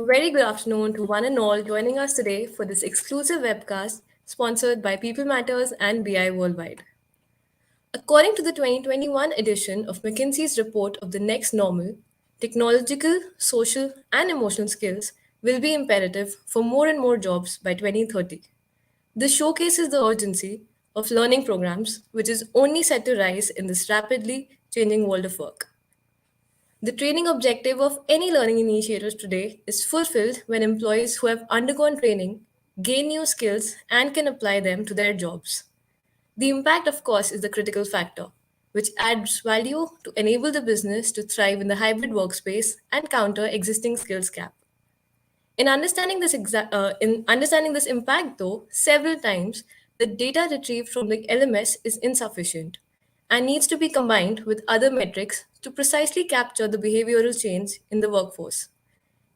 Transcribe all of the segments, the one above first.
A very good afternoon to one and all joining us today for this exclusive webcast sponsored by People Matters and BI Worldwide. According to the 2021 edition of McKinsey's report of the next normal, technological, social, and emotional skills will be imperative for more and more jobs by 2030. This showcases the urgency of learning programs, which is only set to rise in this rapidly changing world of work. The training objective of any learning initiators today is fulfilled when employees who have undergone training gain new skills and can apply them to their jobs. The impact, of course, is the critical factor, which adds value to enable the business to thrive in the hybrid workspace and counter existing skills gap. In understanding this impact, though, several times the data retrieved from the LMS is insufficient and needs to be combined with other metrics to precisely capture the behavioral change in the workforce.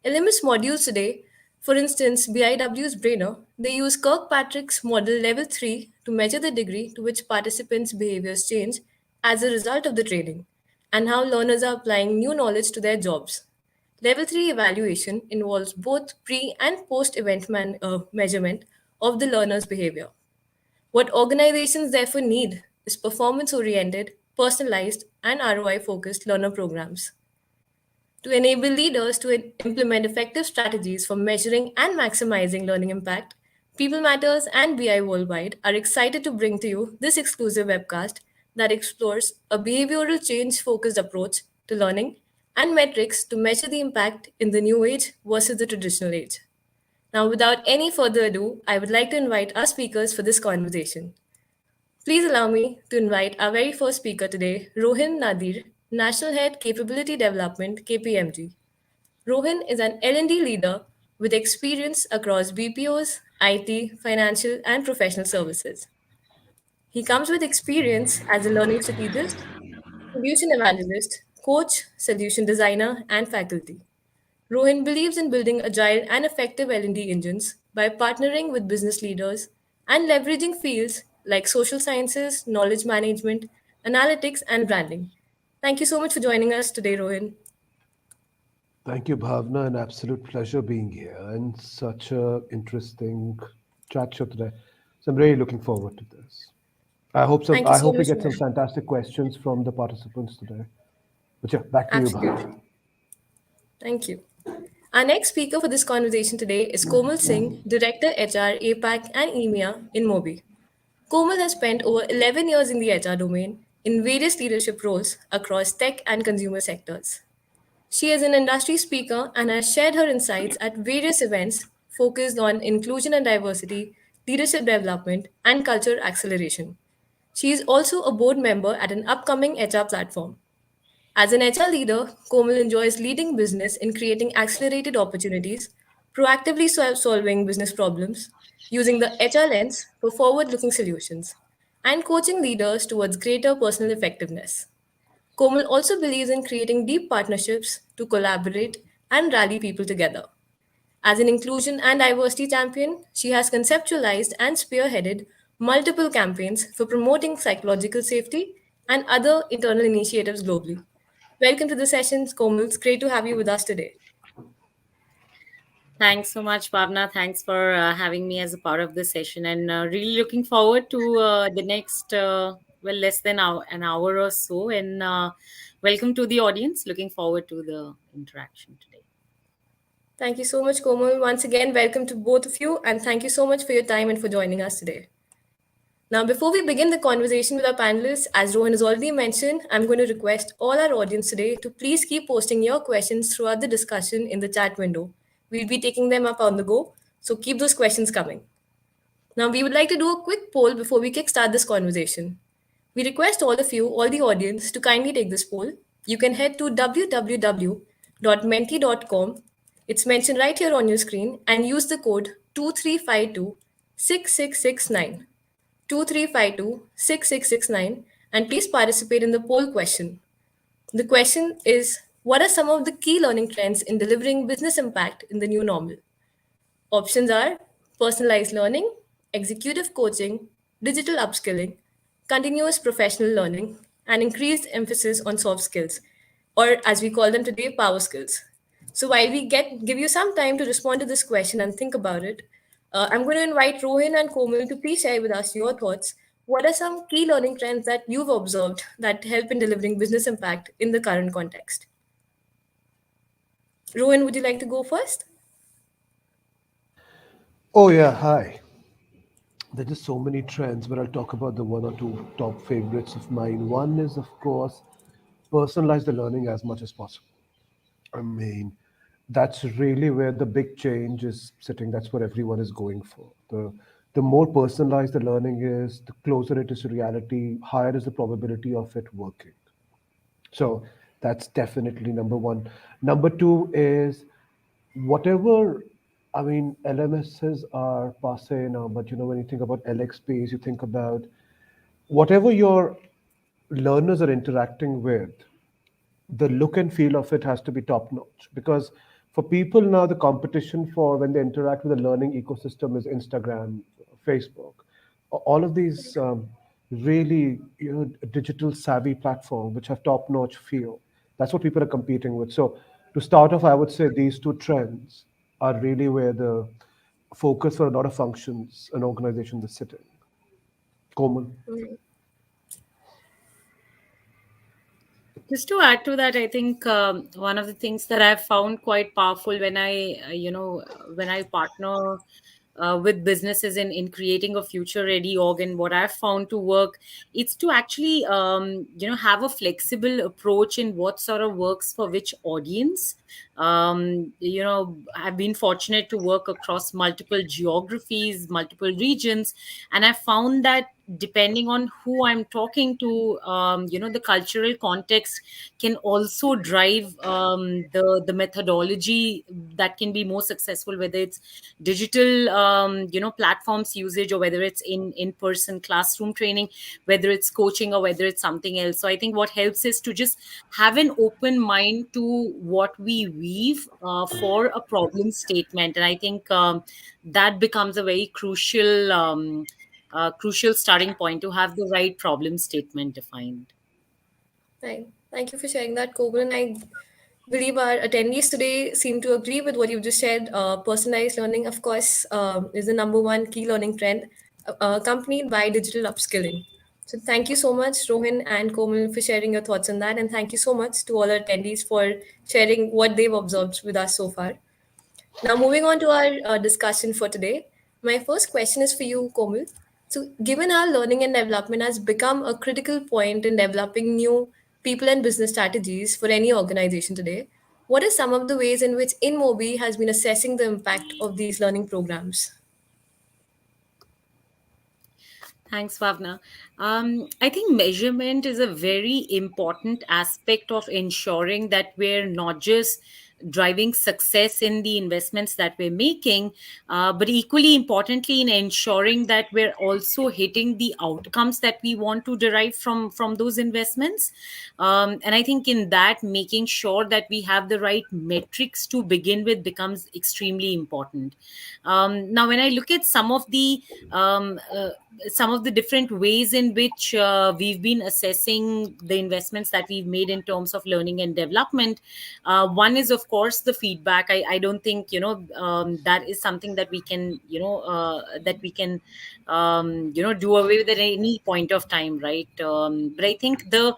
LMS modules today, for instance, BIW's Brainer, they use Kirkpatrick's model level 3 to measure the degree to which participants' behaviors change as a result of the training and how learners are applying new knowledge to their jobs. Level 3 evaluation involves both pre and post event measurement of the learner's behavior. What organizations therefore need is performance oriented, personalized, and ROI focused learner programs. To enable leaders to implement effective strategies for measuring and maximizing learning impact, People Matters and BI Worldwide are excited to bring to you this exclusive webcast that explores a behavioral change focused approach to learning and metrics to measure the impact in the new age versus the traditional age. Now, without any further ado, I would like to invite our speakers for this conversation. Please allow me to invite our very first speaker today, Rohin Nadir, National Head Capability Development, KPMG. Rohin is an L&D leader with experience across BPOs, IT, financial, and professional services. He comes with experience as a learning strategist, solution evangelist, coach, solution designer, and faculty. Rohin believes in building agile and effective L&D engines by partnering with business leaders and leveraging fields like social sciences, knowledge management, analytics, and branding. Thank you so much for joining us today, Rohin. Thank you, Bhavna. An absolute pleasure being here and such a interesting chat show today. So I'm really looking forward to this. I hope some. Thank you I so hope we much, get some Rohin. fantastic questions from the participants today. But yeah, back to you, Bhavna. Absolutely. Thank you. Our next speaker for this conversation today is Komal Singh, Director HR APAC and EMEA in Mobi. Komal has spent over 11 years in the HR domain in various leadership roles across tech and consumer sectors. She is an industry speaker and has shared her insights at various events focused on inclusion and diversity, leadership development, and culture acceleration. She is also a board member at an upcoming HR platform. As an HR leader, Komal enjoys leading business in creating accelerated opportunities, proactively solving business problems, using the HR lens for forward looking solutions, and coaching leaders towards greater personal effectiveness. Komal also believes in creating deep partnerships to collaborate and rally people together. As an inclusion and diversity champion, she has conceptualized and spearheaded multiple campaigns for promoting psychological safety and other internal initiatives globally. Welcome to the sessions, Komal. It's great to have you with us today. Thanks so much, Bhavna. Thanks for having me as a part of this session, and really looking forward to the next, less than an hour or so. And welcome to the audience. Looking forward to the interaction today. Thank you so much, Komal. Once again, welcome to both of you, and thank you so much for your time and for joining us today. Now, before we begin the conversation with our panelists, as Rohan has already mentioned, I'm going to request all our audience today to please keep posting your questions throughout the discussion in the chat window. We'll be taking them up on the go, so keep those questions coming. Now, we would like to do a quick poll before we kickstart this conversation. We request all of you, all the audience, to kindly take this poll. You can head to www.menti.com. It's mentioned right here on your screen and use the code 2352 6669. 2352 6669, and please participate in the poll question. The question is, what are some of the key learning trends in delivering business impact in the new normal? Options are personalized learning, executive coaching, digital upskilling, continuous professional learning, and increased emphasis on soft skills, or as we call them today, power skills. So while we give you some time to respond to this question and think about it, I'm going to invite Rohin and Komal to please share with us your thoughts. What are some key learning trends that you've observed that help in delivering business impact in the current context? Rohin, would you like to go first? Oh, yeah, hi. There are just so many trends, but I'll talk about the one or two top favorites of mine. One is, of course, personalize the learning as much as possible. I mean, that's really where the big change is sitting. That's what everyone is going for. The more personalized the learning is, the closer it is to reality, higher is the probability of it working. So that's definitely number one. Number two is whatever, I mean, LMSs are passe now, but when you think about LXPs, you think about whatever your learners are interacting with, the look and feel of it has to be top notch, because for people now, the competition for when they interact with the learning ecosystem is Instagram, Facebook, all of these really digital savvy platform which have top notch feel. That's what people are competing with. So to start off, I would say these two trends are really where the focus for a lot of functions and organizations is sitting. Common. Just to add to that, I think one of the things that I've found quite powerful when when I partner with businesses in creating a future ready org, and what I've found to work, it's to actually have a flexible approach in what sort of works for which audience. I've been fortunate to work across multiple geographies, multiple regions, and I found that depending on who I'm talking to, the cultural context can also drive the methodology that can be more successful, whether it's digital platforms usage, or whether it's in person classroom training, whether it's coaching, or whether it's something else. So I think what helps is to just have an open mind to what we weave for a problem statement, and I think that becomes a very crucial starting point to have the right problem statement defined. Right. Thank you for sharing that, Komal. And I believe our attendees today seem to agree with what you've just shared. Personalized learning, of course, is the number one key learning trend, accompanied by digital upskilling. So thank you so much, Rohin and Komal, for sharing your thoughts on that. And thank you so much to all our attendees for sharing what they've observed with us so far. Now, moving on to our discussion for today, my first question is for you, Komal. So, given our learning and development has become a critical point in developing new people and business strategies for any organization today, what are some of the ways in which InMobi has been assessing the impact of these learning programs? Thanks, Bhavna. I think measurement is a very important aspect of ensuring that we're not just driving success in the investments that we're making, but equally importantly, in ensuring that we're also hitting the outcomes that we want to derive from those investments. And I think in that, making sure that we have the right metrics to begin with becomes extremely important. Now, when I look at um, uh, some of the different ways in which we've been assessing the investments that we've made in terms of learning and development. One is, of course, the feedback. I don't think that is something that we can do away with at any point of time, right? But I think the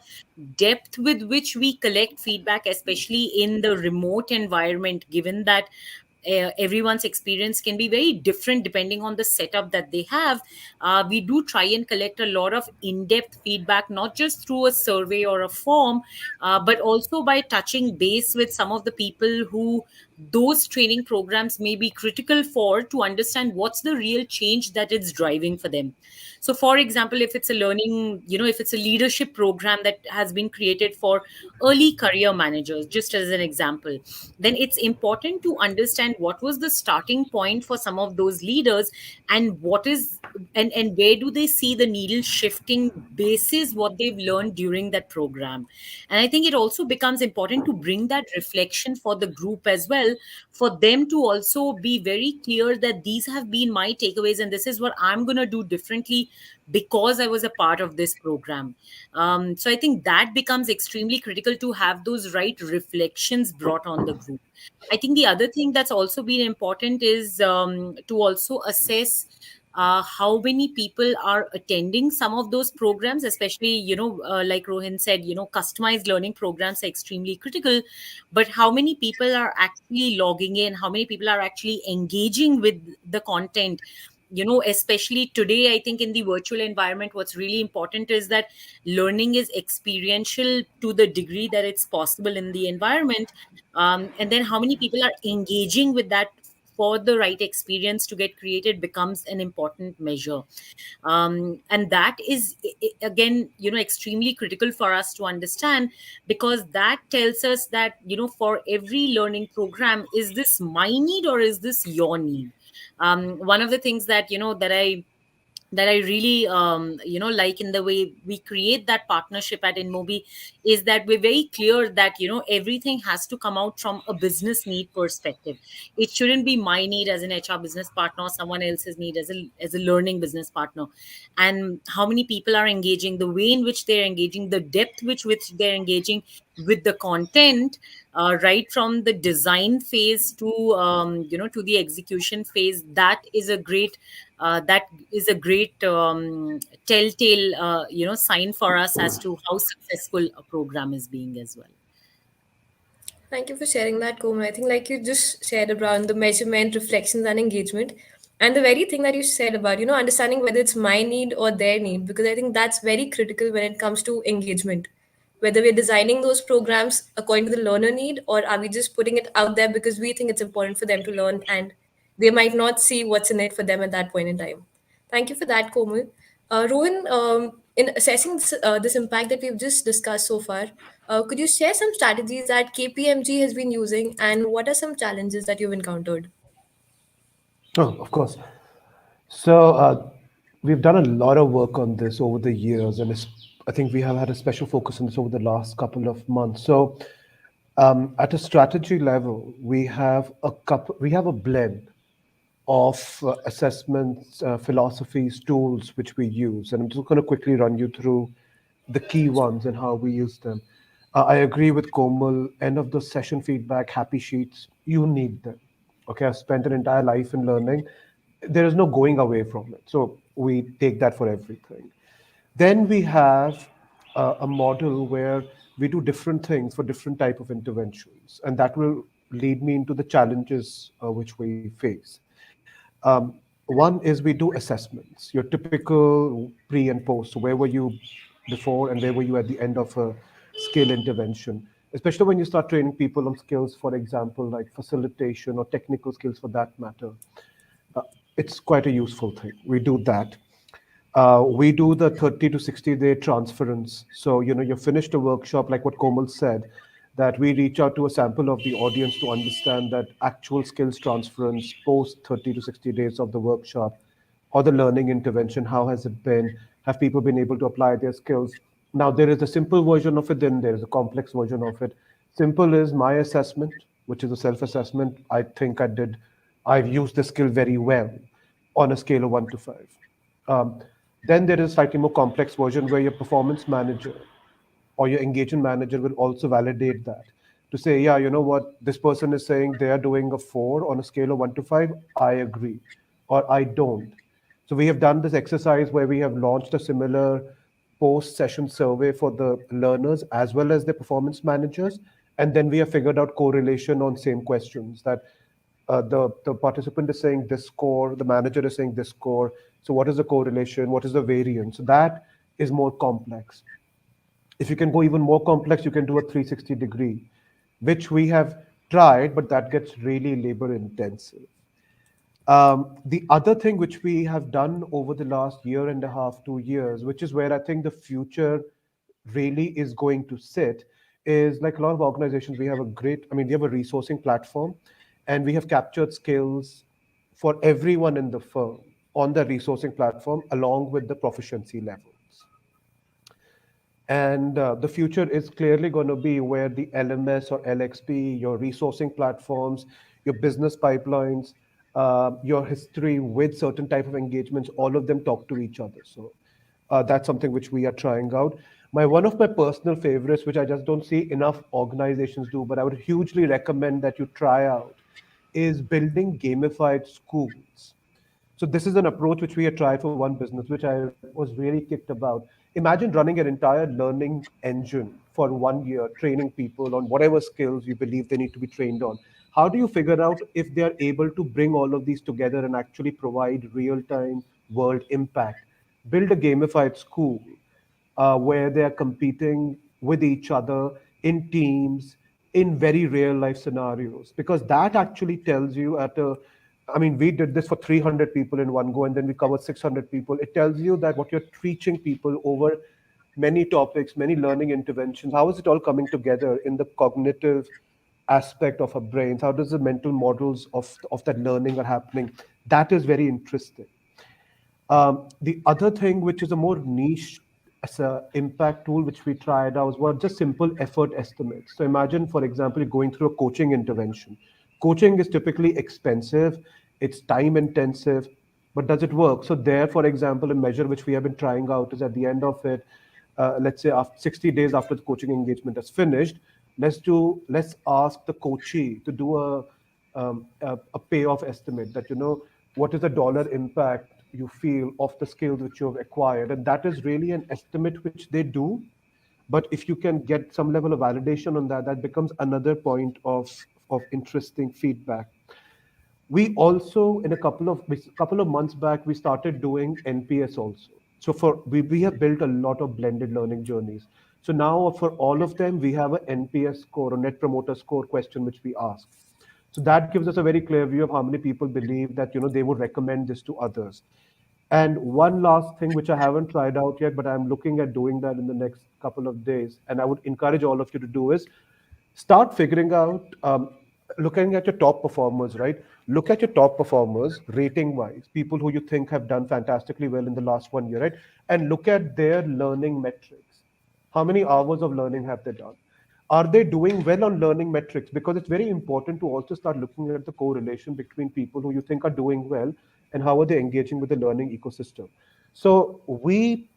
depth with which we collect feedback, especially in the remote environment, given that everyone's experience can be very different depending on the setup that they have. We do try and collect a lot of in-depth feedback, not just through a survey or a form, but also by touching base with some of the people who those training programs may be critical for, to understand what's the real change that it's driving for them. So for example, if it's a learning, if it's a leadership program that has been created for early career managers, just as an example, then it's important to understand what was the starting point for some of those leaders, and what is and where do they see the needle shifting basis what they've learned during that program. And I think it also becomes important to bring that reflection for the group as well, well for them to also be very clear that these have been my takeaways and this is what I'm going to do differently because I was a part of this program. So I think that becomes extremely critical to have those right reflections brought on the group. I think the other thing that's also been important is to also assess how many people are attending some of those programs, especially, like Rohin said, customized learning programs are extremely critical. But how many people are actually logging in? How many people are actually engaging with the content? Especially today, I think in the virtual environment, what's really important is that learning is experiential to the degree that it's possible in the environment. And then how many people are engaging with that for the right experience to get created becomes an important measure. And that is again, extremely critical for us to understand, because that tells us that, for every learning program, is this my need or is this your need? One of the things that, that I really, like in the way we create that partnership at InMobi is that we're very clear that, everything has to come out from a business need perspective. It shouldn't be my need as an HR business partner or someone else's need as a learning business partner. And how many people are engaging, the way in which they're engaging, the depth which they're engaging with the content, right from the design phase to, to the execution phase. That is a great telltale sign for us as to how successful a program is being as well. Thank you for sharing that, Komal. I think, like you just shared around the measurement, reflections, and engagement, and the very thing that you said about understanding whether it's my need or their need, because I think that's very critical when it comes to engagement. Whether we're designing those programs according to the learner need, or are we just putting it out there because we think it's important for them to learn, and they might not see what's in it for them at that point in time. Thank you for that, Komal. Rohan, in assessing this impact that we've just discussed so far, could you share some strategies that KPMG has been using, and what are some challenges that you've encountered? Oh, of course. So we've done a lot of work on this over the years, and I think we have had a special focus on this over the last couple of months. So at a strategy level, we have a blend of assessments, philosophies, tools which we use, and I'm just going to quickly run you through the key ones and how we use them. I agree with Komal. End of the session feedback, happy sheets. You need them. Okay, I've spent an entire life in learning. There is no going away from it. So we take that for everything. Then we have a model where we do different things for different type of interventions, and that will lead me into the challenges which we face. One is we do assessments, your typical pre and post. So where were you before and where were you at the end of a skill intervention? Especially when you start training people on skills, for example, like facilitation or technical skills for that matter. Uh, it's quite a useful thing. We do that. We do the 30 to 60-day transference. So, you finished a workshop, like what Komal said, that we reach out to a sample of the audience to understand that actual skills transference post 30 to 60 days of the workshop or the learning intervention. How has it been? Have people been able to apply their skills? Now, there is a simple version of it, then there is a complex version of it. Simple is my assessment, which is a self assessment. I've used the skill very well on a scale of 1 to 5. Um, then there is a slightly more complex version where your performance manager or your engagement manager will also validate that to say, yeah, you know what, this person is saying they are doing a 4 on a scale of 1 to 5. I agree, or I don't. So we have done this exercise where we have launched a similar post session survey for the learners as well as the performance managers. And then we have figured out correlation on same questions that the participant is saying this score, the manager is saying this score. So what is the correlation? What is the variance? That is more complex. If you can go even more complex, you can do a 360-degree, which we have tried, but that gets really labor intensive. The other thing which we have done over the last year and a half, 2 years, which is where I think the future really is going to sit, is like a lot of organizations, we have a resourcing platform and we have captured skills for everyone in the firm on the resourcing platform along with the proficiency levels. And the future is clearly going to be where the LMS or LXP, your resourcing platforms, your business pipelines, your history with certain type of engagements, all of them talk to each other. So that's something which we are trying out. One of my personal favorites, which I just don't see enough organizations do, but I would hugely recommend that you try out, is building gamified schools. So this is an approach which we had tried for one business, which I was really kicked about. Imagine running an entire learning engine for 1 year, training people on whatever skills you believe they need to be trained on. How do you figure out if they are able to bring all of these together and actually provide real-time world impact? Build a gamified school where they are competing with each other in teams in very real life scenarios, because that actually tells you at a, I mean, we did this for 300 people in one go, and then we covered 600 people. It tells you that what you're teaching people over many topics, many learning interventions, how is it all coming together in the cognitive aspect of our brains? How does the mental models of that learning are happening? That is very interesting. The other thing, which is a more niche as a impact tool, which we tried out, was just simple effort estimates. So imagine, for example, you're going through a coaching intervention. Coaching is typically expensive, it's time intensive, but does it work? So there, for example, a measure which we have been trying out is at the end of it, let's say after 60 days after the coaching engagement is finished, let's ask the coachee to do a payoff estimate, that what is the dollar impact you feel of the skills which you have acquired, and that is really an estimate which they do. But if you can get some level of validation on that, that becomes another point of interesting feedback. We also, in a couple of months back, we started doing NPS also. So we have built a lot of blended learning journeys. So now for all of them, we have a NPS score or net promoter score question which we ask. So that gives us a very clear view of how many people believe that they would recommend this to others. And one last thing which I haven't tried out yet, but I'm looking at doing that in the next couple of days, and I would encourage all of you to do, is start figuring out, looking at your top performers, right? Look at your top performers rating wise, people who you think have done fantastically well in the last 1 year, right? And look at their learning metrics. How many hours of learning have they done? Are they doing well on learning metrics? Because it's very important to also start looking at the correlation between people who you think are doing well and how are they engaging with the learning ecosystem. So we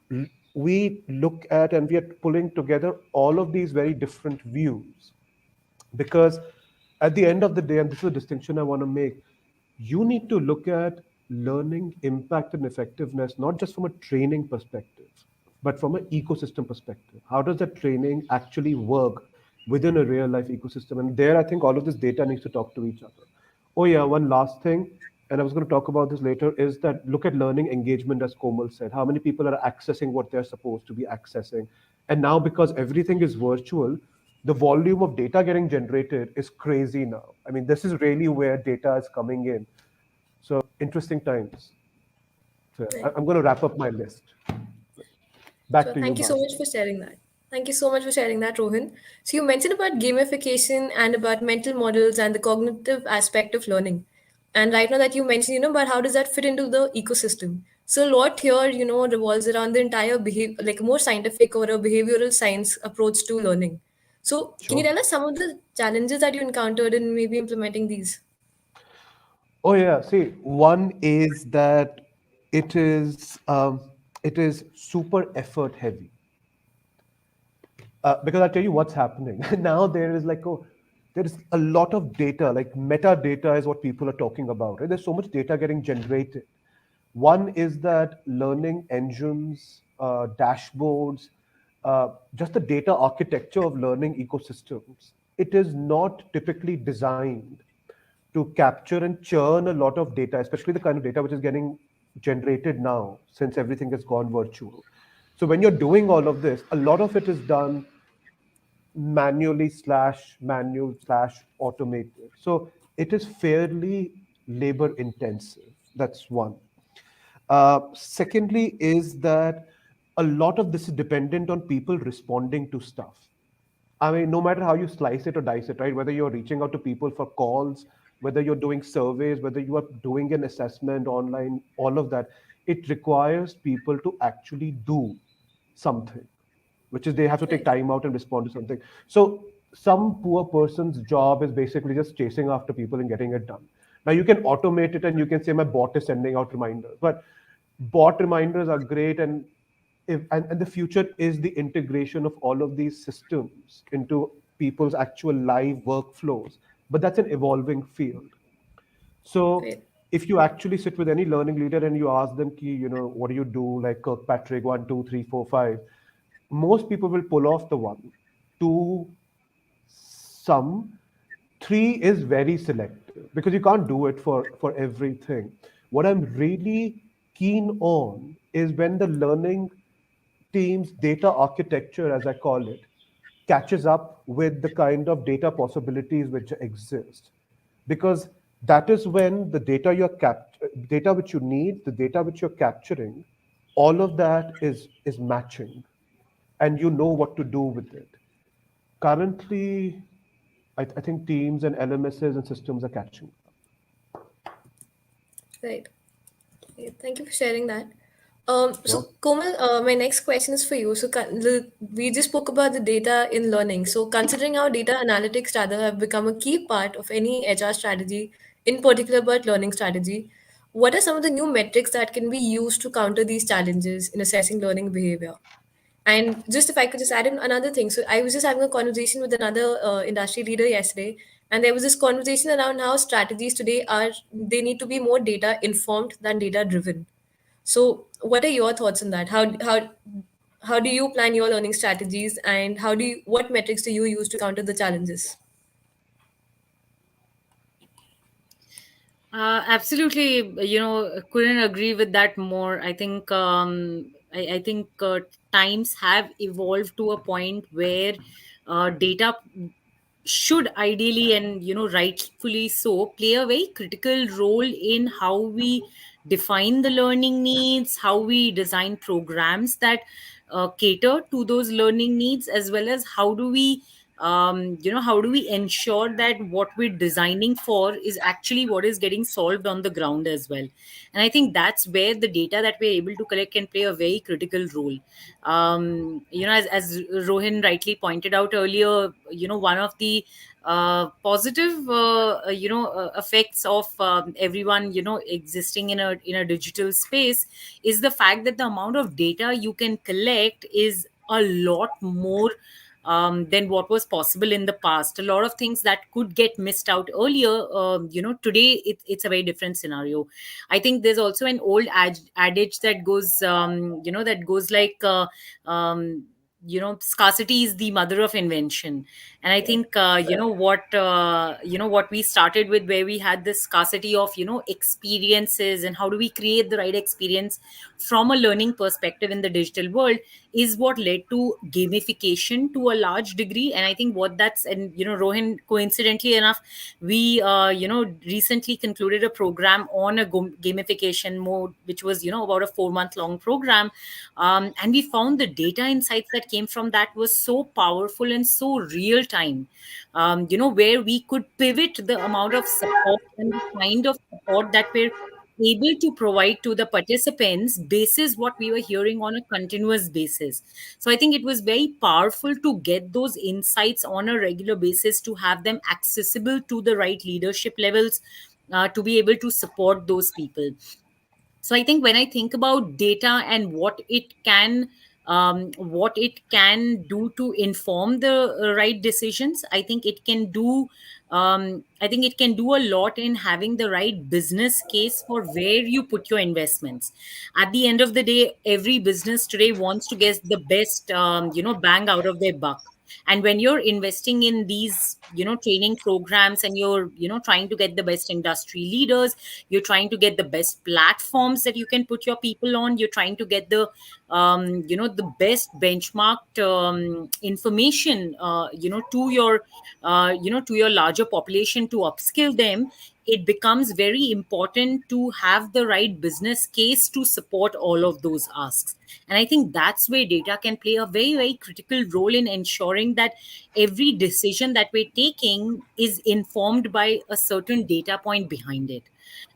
look at, and we are pulling together all of these very different views, because at the end of the day, and this is a distinction I want to make, you need to look at learning impact and effectiveness not just from a training perspective, but from an ecosystem perspective. How does that training actually work within a real life ecosystem? And there, I think all of this data needs to talk to each other. Oh yeah, one last thing, and I was going to talk about this later, is that look at learning engagement, as Komal said. How many people are accessing what they're supposed to be accessing? And now, because everything is virtual, the volume of data getting generated is crazy now. I mean, this is really where data is coming in. So interesting times. So Right. I'm going to wrap up my list. Back So to you, thank you so Bhavna. much for sharing that. Thank you so much for sharing that, Rohan. So you mentioned about gamification and about mental models and the cognitive aspect of learning. And right now that you mentioned, about how does that fit into the ecosystem. So a lot here, revolves around the entire behavior, like a more scientific or a behavioral science approach to learning. So can you Sure. tell us some of the challenges that you encountered in maybe implementing these? Oh yeah. See, one is that it is um, it is super effort heavy. Because I'll tell you what's happening now. There is a lot of data, like metadata is what people are talking about, right? There's so much data getting generated. One is that learning engines, dashboards, just the data architecture of learning ecosystems, it is not typically designed to capture and churn a lot of data, especially the kind of data which is getting generated now since everything has gone virtual. So when you're doing all of this, a lot of it is done manual slash automated. So it is fairly labor intensive. That's one. Secondly, is that a lot of this is dependent on people responding to stuff. I mean, no matter how you slice it or dice it, right? Whether you're reaching out to people for calls, whether you're doing surveys, whether you are doing an assessment online, all of that, it requires people to actually do something. which is they have to take Right. time out and respond to something. So some poor person's job is basically just chasing after people and getting it done. Now you can automate it and you can say my bot is sending out reminders, but bot reminders are great, and and the future is the integration of all of these systems into people's actual live workflows. But that's an evolving field. So Right. if you actually sit with any learning leader and you ask them, Ki, what do you do? Like Kirkpatrick, 1, 2, 3, 4, 5. Most people will pull off the one. Two, some. Three is very selective because you can't do it for everything. What I'm really keen on is when the learning team's data architecture, as I call it, catches up with the kind of data possibilities which exist. Because that is when the data which you need, the data which you're capturing, all of that is matching, and you know what to do with it. Currently, I think teams and LMSs and systems are catching up. Right. Okay, thank you for sharing that. Sure. So Komal, my next question is for you. So we just spoke about the data in learning. So considering how data analytics rather have become a key part of any HR strategy, in particular about learning strategy, what are some of the new metrics that can be used to counter these challenges in assessing learning behavior? And just if I could just add in another thing. So I was just having a conversation with another industry leader yesterday, and there was this conversation around how strategies today they need to be more data informed than data driven. So, what are your thoughts on that? How do you plan your learning strategies, and what metrics do you use to counter the challenges? Absolutely, couldn't agree with that more. I think times have evolved to a point where data should ideally and rightfully so play a very critical role in how we define the learning needs, how we design programs that cater to those learning needs, as well as how do we ensure that what we're designing for is actually what is getting solved on the ground as well. And I think that's where the data that we're able to collect can play a very critical role. As Rohin rightly pointed out earlier, one of the positive effects of everyone existing in a digital space is the fact that the amount of data you can collect is a lot more than what was possible in the past. A lot of things that could get missed out earlier, today it's a very different scenario. I think there's also an old adage that goes, that goes like, scarcity is the mother of invention. And I Right. think, what we started with, where we had this scarcity of experiences, and how do we create the right experience from a learning perspective in the digital world, is what led to gamification to a large degree. And I think what that's and Rohin, coincidentally enough, we recently concluded a program on a gamification mode, which was about a 4-month long program. And we found the data insights that came from that was so powerful and so real time, where we could pivot the amount of support and the kind of support that we're able to provide to the participants basis what we were hearing on a continuous basis. So I think it was very powerful to get those insights on a regular basis, to have them accessible to the right leadership levels, to be able to support those people. So I think when I think about data and what it can do to inform the right decisions, I think it can do a lot in having the right business case for where you put your investments. At the end of the day, every business today wants to get the best bang out of their buck. And when you're investing in these training programs, and you're trying to get the best industry leaders, you're trying to get the best platforms that you can put your people on, you're trying to get the best benchmarked information to your larger population, to upskill them. It becomes very important to have the right business case to support all of those asks. And I think that's where data can play a very, very critical role in ensuring that every decision that we're taking is informed by a certain data point behind it.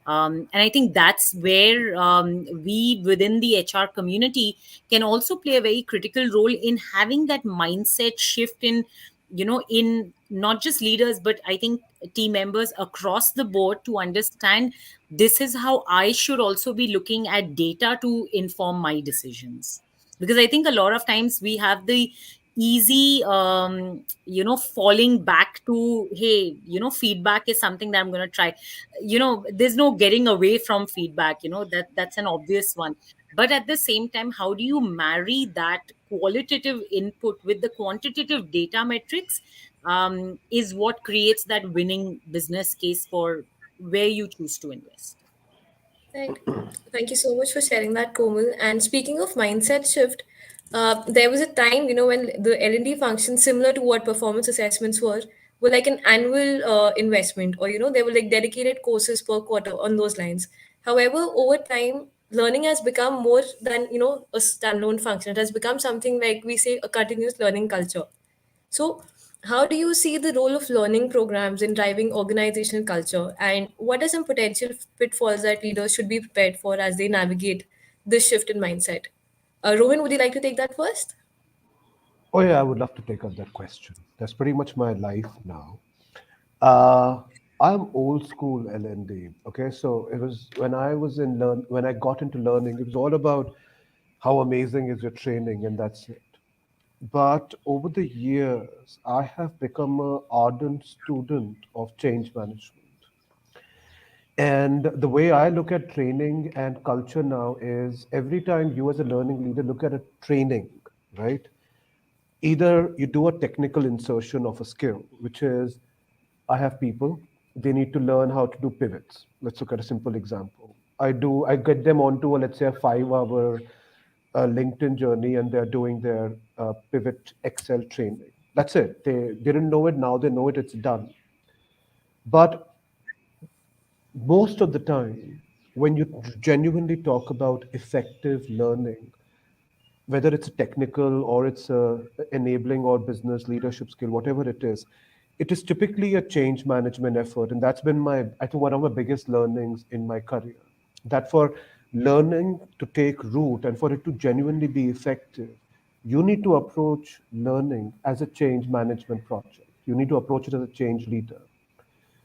And I think that's where we within the HR community can also play a very critical role in having that mindset shift in, in not just leaders, but I think team members across the board to understand this is how I should also be looking at data to inform my decisions. Because I think a lot of times we have the easy falling back to, hey, feedback is something that I'm going to try. There's no getting away from feedback, that's an obvious one. But at the same time, how do you marry that qualitative input with the quantitative data metrics, is what creates that winning business case for where you choose to invest. Right. Thank you so much for sharing that, Komal. And speaking of mindset shift, there was a time, when the L&D functions similar to what performance assessments were like an annual investment, or, they were like dedicated courses per quarter on those lines. However, over time, learning has become more than, a standalone function. It has become something like we say a continuous learning culture. So, how do you see the role of learning programs in driving organizational culture, and what are some potential pitfalls that leaders should be prepared for as they navigate this shift in mindset? Rohan, would you like to take that first? Oh yeah, I would love to take up that question. That's pretty much my life now. Uh, I'm old school LND. Okay, so it was when I was in learn when I got into learning, it was all about how amazing is your training, and that's it. But over the years, I have become an ardent student of change management. And the way I look at training and culture now is every time you, as a learning leader, look at a training, right? Either you do a technical insertion of a skill, which is I have people, they need to learn how to do pivots. Let's look at a simple example. I get them onto a, let's say, a 5 hour LinkedIn journey, and they're doing their pivot Excel training. That's it. They didn't know it. Now they know it. It's done. But most of the time, when you genuinely talk about effective learning, whether it's a technical or it's a enabling or business leadership skill, whatever it is typically a change management effort. And that's been my, I think, one of my biggest learnings in my career. That for learning to take root and for it to genuinely be effective, you need to approach learning as a change management project. You need to approach it as a change leader.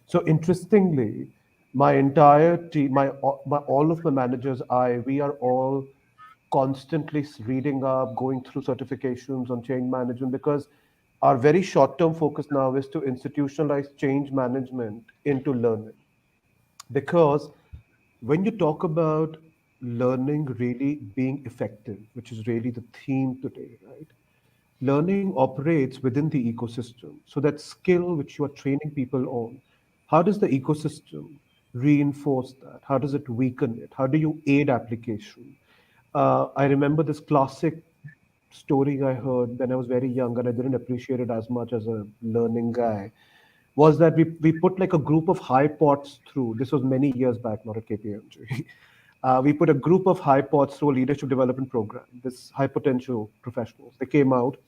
So interestingly, my entire team, my all of my managers, we are all constantly reading up, going through certifications on change management because our very short-term focus now is to institutionalize change management into learning. Because when you talk about learning really being effective, which is really the theme today, right? Learning operates within the ecosystem. So that skill which you are training people on, how does the ecosystem reinforce that? How does it weaken it? How do you aid application? I remember this classic story I heard when I was very young, and I didn't appreciate it as much as a learning guy, was that we put like a group of high pots through. This was many years back, not at KPMG. We put a group of high pots through a leadership development program, this high potential professionals. They came out,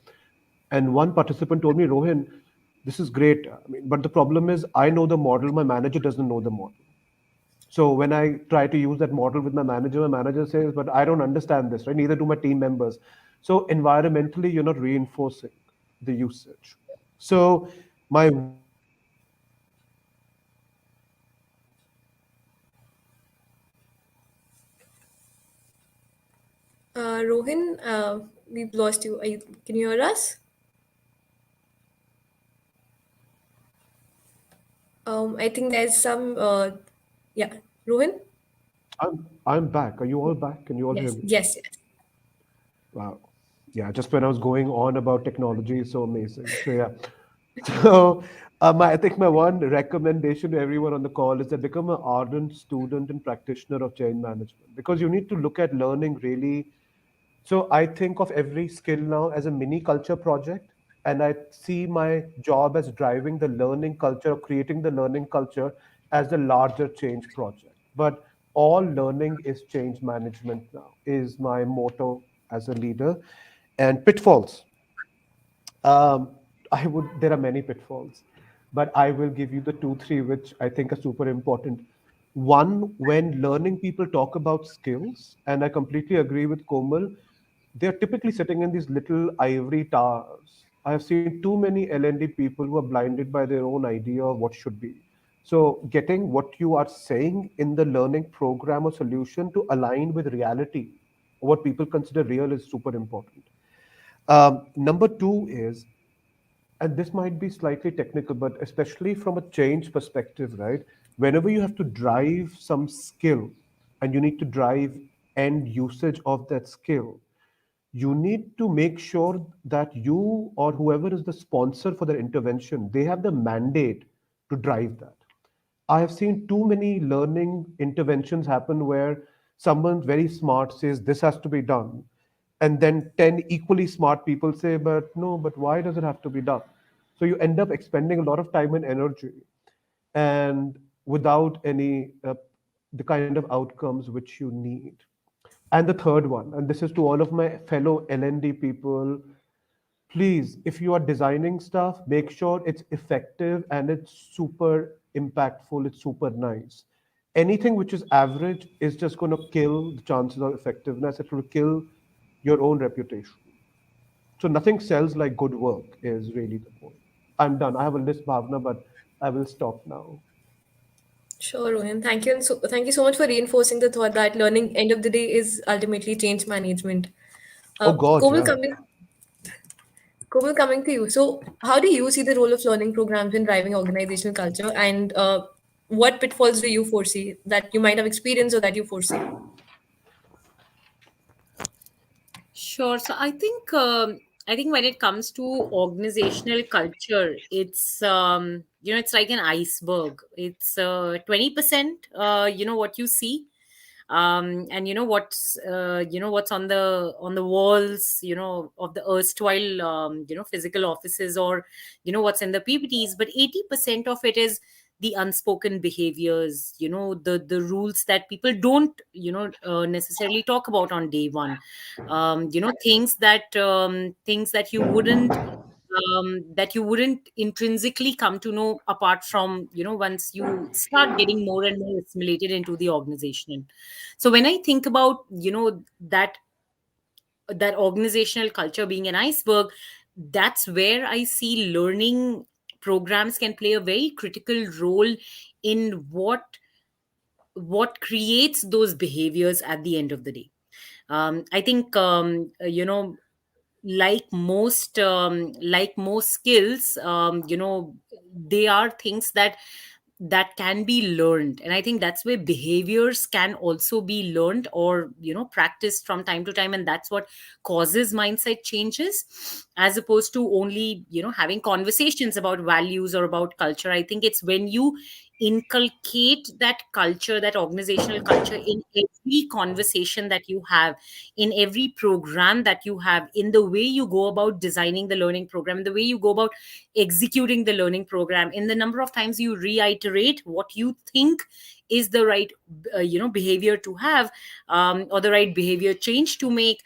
and one participant told me, Rohin, this is great. I mean, but the problem is, I know the model, my manager doesn't know the model. So when I try to use that model with my manager says, but I don't understand this, right? Neither do my team members. So environmentally, you're not reinforcing the usage. So my one recommendation to everyone on the call is that become an ardent student in practitioner of change management. Rohan, we've lost you. Can you hear us? I think there's some. Yeah, Rohan. I'm back. Are you all back? Can you all hear Yes, me? yes, yes. Wow. Yeah, just when I was going on about technology is so amazing. So yeah. So I think my one recommendation to everyone on the call is that become an ardent student and practitioner of change management because you need to look at learning really. So I think of every skill now as a mini culture project, and I see my job as driving the learning culture, or creating the learning culture as a larger change project. But all learning is change management now, is my motto as a leader. And pitfalls. Um, there are many pitfalls, but I will give you the two, three, which I think are super important. One, when learning people talk about skills, and I completely agree with Komal, they're typically sitting in these little ivory towers. I have seen too many L&D people who are blinded by their own idea of what should be. So, getting what you are saying in the learning program or solution to align with reality, what people consider real, is super important. Number two is, and this might be slightly technical, but especially from a change perspective, right? Whenever you have to drive some skill and you need to drive end usage of that skill, you need to make sure that you or whoever is the sponsor for the intervention, they have the mandate to drive that. I have seen too many learning interventions happen where someone very smart says this has to be done. And then 10 equally smart people say, but no, but why does it have to be done? So you end up expending a lot of time and energy and without any the kind of outcomes which you need. And the third one, and this is to all of my fellow L&D people, please, if you are designing stuff, make sure it's effective and it's super impactful, it's super nice. Anything which is average is just going to kill the chances of effectiveness. It will kill your own reputation. So nothing sells like good work is really the point. I'm done. I have a list, Bhavna, but I will stop now. Sure, Rohan. Thank you. And so, thank you so much for reinforcing the thought that learning, end of the day, is ultimately change management. Oh God, Komal, yeah. coming to you. So, how do you see the role of learning programs in driving organizational culture, and what pitfalls do you foresee that you might have experienced or that you foresee? Sure. So I think when it comes to organizational culture, it's it's like an iceberg. It's 20%, what you see, and what's on the walls, of the erstwhile physical offices, or what's in the PPTs. But 80% of it is the unspoken behaviors, the rules that people don't necessarily talk about on day one. Things that you wouldn't intrinsically come to know, apart from once you start getting more and more assimilated into the organization. So when I think about that organizational culture being an iceberg, that's where I see learning programs can play a very critical role in what creates those behaviors at the end of the day. I think like most skills, they are things that can be learned, and I think that's where behaviors can also be learned, or practiced from time to time, and that's what causes mindset changes, as opposed to only having conversations about values or about culture. I think it's when you inculcate that culture, that organizational culture, in every conversation that you have, in every program that you have, in the way you go about designing the learning program, in the way you go about executing the learning program, in the number of times you reiterate what you think is the right behavior to have, or the right behavior change to make.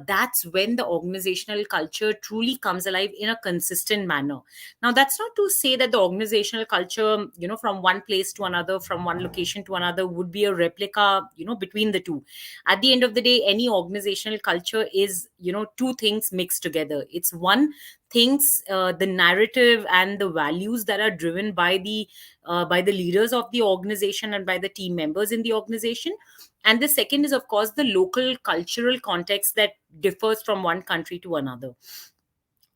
That's when the organizational culture truly comes alive in a consistent manner. Now, that's not to say that the organizational culture, from one place to another, from one location to another, would be a replica, between the two. At the end of the day, any organizational culture is, two things mixed together. It's one, things, the narrative and the values that are driven by the leaders of the organization and by the team members in the organization. And the second is, of course, the local cultural context that differs from one country to another.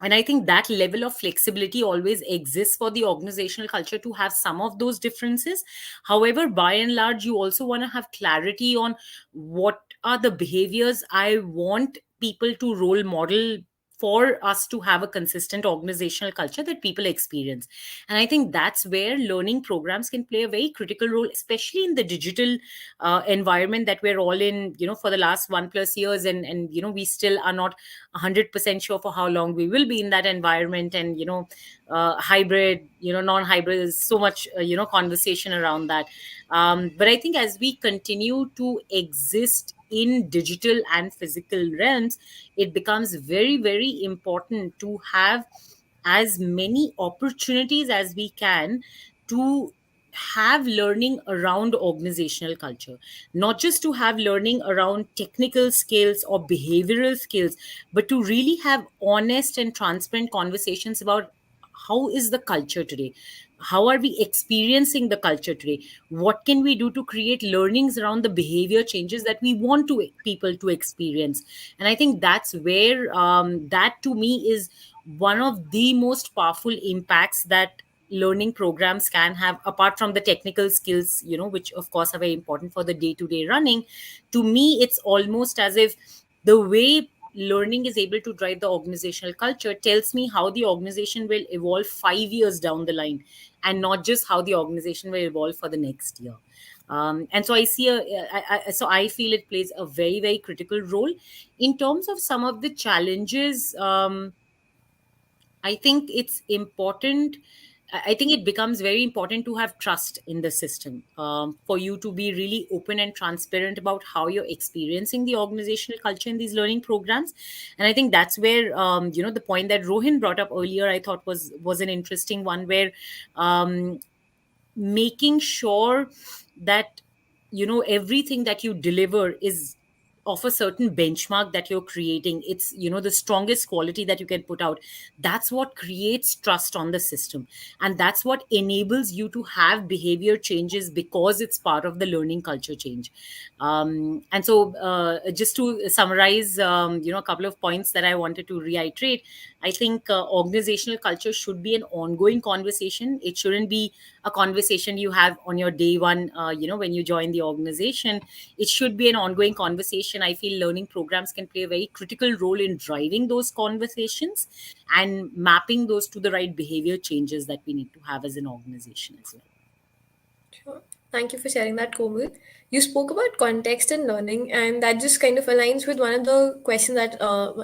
And I think that level of flexibility always exists for the organizational culture to have some of those differences. However, by and large, you also want to have clarity on what are the behaviors I want people to role model for us to have a consistent organizational culture that people experience. And I think that's where learning programs can play a very critical role, especially in the digital environment that we're all in, for the last 1+ years. And we still are not 100% sure for how long we will be in that environment. And hybrid, non-hybrid, is so much conversation around that. But I think as we continue to exist in digital and physical realms, it becomes very, very important to have as many opportunities as we can to have learning around organizational culture, not just to have learning around technical skills or behavioral skills, but to really have honest and transparent conversations about how is the culture today, how are we experiencing the culture today, what can we do to create learnings around the behavior changes that we want to people to experience. And I think that's where that to me is one of the most powerful impacts that learning programs can have, apart from the technical skills, which of course are very important for the day to day running. To me, it's almost as if the way learning is able to drive the organizational culture tells me how the organization will evolve 5 years down the line, and not just how the organization will evolve for the next year. And so I see so I feel it plays a very, very critical role in terms of some of the challenges. I think it's important. I think it becomes very important to have trust in the system, for you to be really open and transparent about how you're experiencing the organizational culture in these learning programs. And I think that's where, the point that Rohin brought up earlier, I thought was an interesting one, where um, making sure that everything that you deliver is of a certain benchmark that you're creating. It's the strongest quality that you can put out. That's what creates trust on the system, and that's what enables you to have behavior changes, because it's part of the learning culture change. And so, just to summarize, a couple of points that I wanted to reiterate. I think organizational culture should be an ongoing conversation. It shouldn't be a conversation you have on your day one, when you join the organization. It should be an ongoing conversation. I feel learning programs can play a very critical role in driving those conversations and mapping those to the right behavior changes that we need to have as an organization as well. Sure. Thank you for sharing that, Komal. You spoke about context and learning, and that just kind of aligns with one of the questions that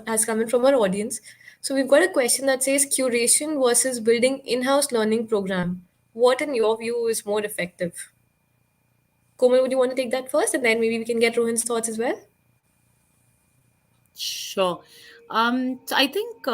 has come in from our audience. So we've got a question that says curation versus building in-house learning program. What, in your view, is more effective? Komal, would you want to take that first, and then maybe we can get Rohin's thoughts as well? Sure. So I think,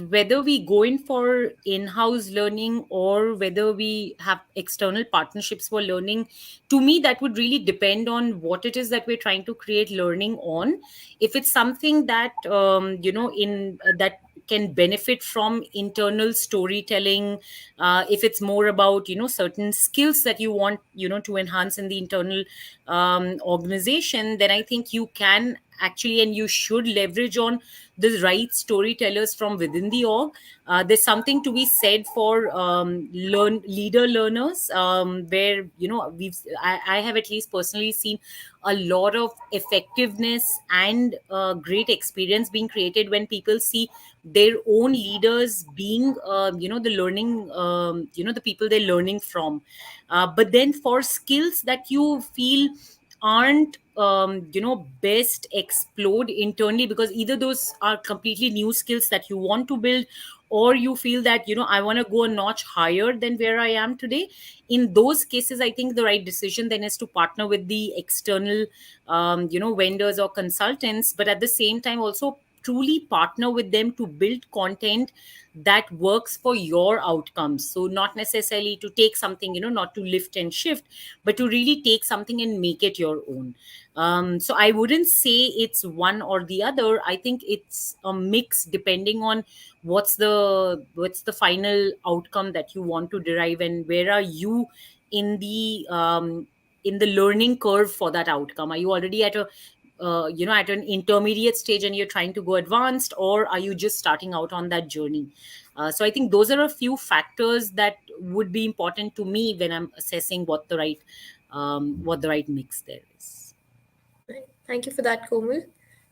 whether we go in for in-house learning or whether we have external partnerships for learning, to me that would really depend on what it is that we're trying to create learning on. If it's something that, in that can benefit from internal storytelling, if it's more about certain skills that you want to enhance in the internal organization, then I think you can actually, and you should leverage on the right storytellers from within the org. There's something to be said for leader learners, where I have at least personally seen a lot of effectiveness and great experience being created when people see their own leaders being, the learning, the people they're learning from. But then for skills that you feel aren't, best explored internally, because either those are completely new skills that you want to build, or you feel that I want to go a notch higher than where I am today. In those cases, I think the right decision then is to partner with the external, vendors or consultants, but at the same time also truly partner with them to build content that works for your outcomes. So not necessarily to take something, not to lift and shift, but to really take something and make it your own. So I wouldn't say it's one or the other. I think it's a mix depending on what's the final outcome that you want to derive, and where are you in the learning curve for that outcome. Are you already at a, at an intermediate stage and you're trying to go advanced, or are you just starting out on that journey? So I think those are a few factors that would be important to me when I'm assessing what the right mix there is. Right. Thank you for that, Komal.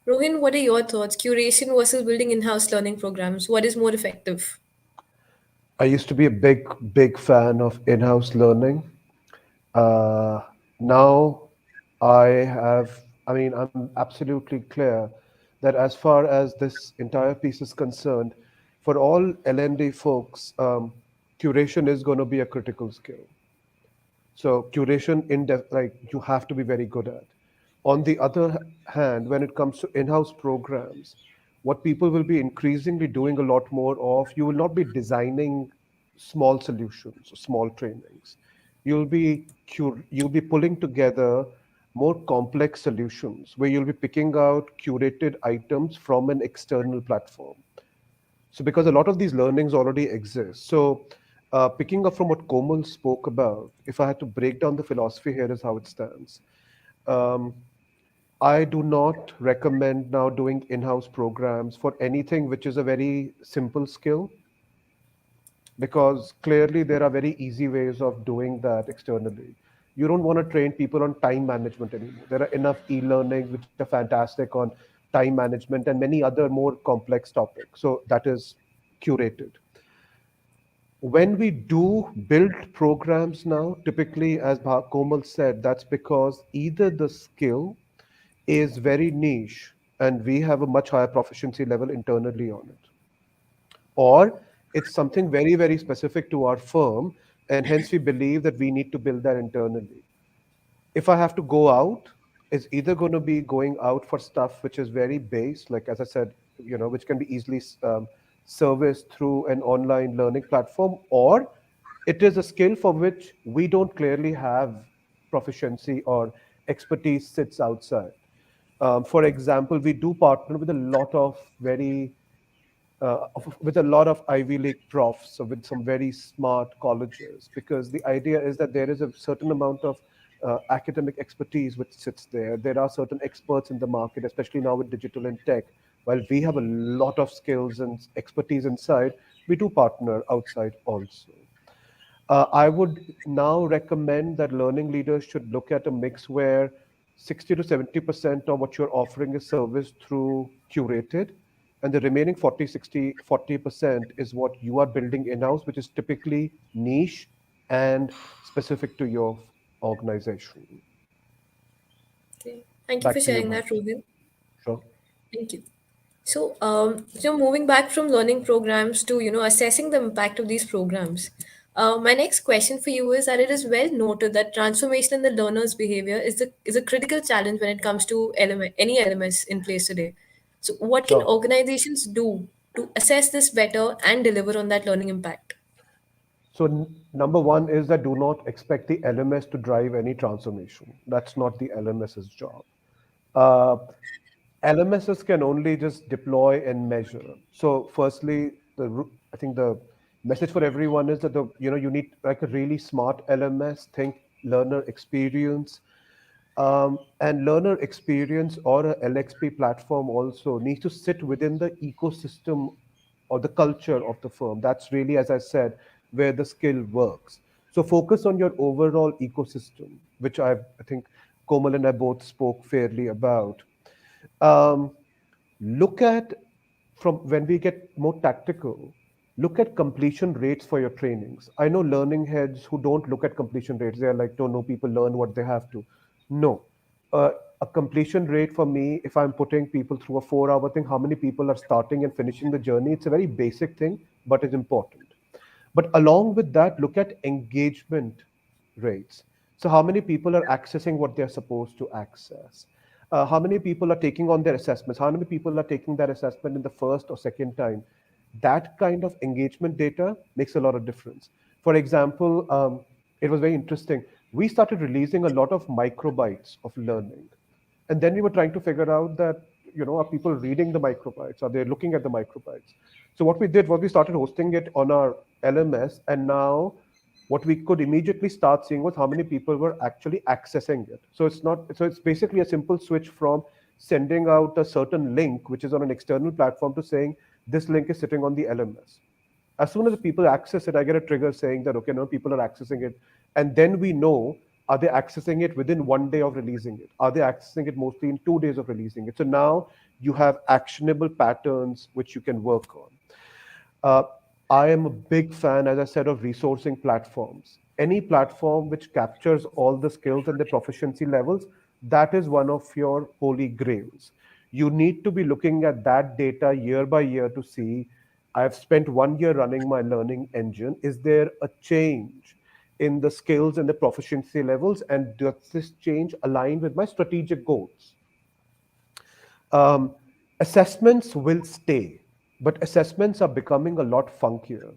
Rohin, what are your thoughts? Curation versus building in-house learning programs. What is more effective? I used to be a big fan of in-house learning. Now I mean, I'm absolutely clear that as far as this entire piece is concerned, for all L&D folks, curation is going to be a critical skill. So curation like you have to be very good at. On the other hand, when it comes to in-house programs, what people will be increasingly doing a lot more of, you will not be designing small solutions or small trainings. you'll be pulling together more complex solutions where you'll be picking out curated items from an external platform. So because a lot of these learnings already exist. So picking up from what Komal spoke about, if I had to break down the philosophy, here is how it stands. Um, I do not recommend now doing in-house programs for anything which is a very simple skill, because clearly there are very easy ways of doing that externally. You don't want to train people on time management anymore. There are enough e-learnings which are fantastic on time management and many other more complex topics. So that is curated. When we do build programs now, typically, as Komal said, that's because either the skill is very niche and we have a much higher proficiency level internally on it, or it's something very, very specific to our firm, and hence we believe that we need to build that internally. If I have to go out, it's either going to be going out for stuff which is very base, like as I said, which can be easily serviced through an online learning platform, or it is a skill for which we don't clearly have proficiency or expertise sits outside. For example, we do partner with a lot of with a lot of Ivy League profs, so with some very smart colleges, because the idea is that there is a certain amount of academic expertise which sits there. There are certain experts in the market, especially now with digital and tech. While we have a lot of skills and expertise inside, we do partner outside also. I would now recommend that learning leaders should look at a mix where 60 to 70% of what you're offering is serviced through curated, and the remaining 40% is what you are building in-house, which is typically niche and specific to your organization. Okay. Thank you for Back to you, sharing Bhav. that, Ruben. Sure. Thank you. So, moving back from learning programs to, assessing the impact of these programs. My next question for you is that it is well noted that transformation in the learner's behavior is a critical challenge when it comes to any LMS in place today. So, what can Sure. organizations do to assess this better and deliver on that learning impact? So number one is that do not expect the LMS to drive any transformation. That's not the LMS's job. Uh, LMSs can only just deploy and measure. So, firstly, I think the message for everyone is that you need like a really smart LMS. Think learner experience, and learner experience or a LXP platform also needs to sit within the ecosystem or the culture of the firm. That's really, as I said, where the skill works. So focus on your overall ecosystem, which I think Komal and I both spoke fairly about. Um, Look at, from when we get more tactical, look at completion rates for your trainings. I know learning heads who don't look at completion rates. They're like, don't know, people learn what they have to. No. uh, a completion rate for me, if I'm putting people through a 4 hour thing, how many people are starting and finishing the journey, it's a very basic thing, but it's important. But along with that, look at engagement rates. So, how many people are accessing what they're supposed to access? How many people are taking on their assessments? How many people are taking that assessment in the first or second time? That kind of engagement data makes a lot of difference. For example, it was very interesting. We started releasing a lot of microbytes of learning, and then we were trying to figure out that, are people reading the microbytes, are they looking at the microbytes? So what we did was we started hosting it on our LMS, and now what we could immediately start seeing was how many people were actually accessing it. So it's basically a simple switch from sending out a certain link which is on an external platform to saying this link is sitting on the LMS. As soon as the people access it, I get a trigger saying that, okay, now people are accessing it. And then we know, are they accessing it within 1 day of releasing it? Are they accessing it mostly in 2 days of releasing it? So now you have actionable patterns which you can work on. Uh, I am a big fan, as I said, of resourcing platforms. Any platform which captures all the skills and the proficiency levels, that is one of your holy grails. You need to be looking at that data year by year to see, I've spent 1 year running my learning engine. Is there a change in the skills and the proficiency levels? And does this change align with my strategic goals? Um, Assessments will stay, but assessments are becoming a lot funkier.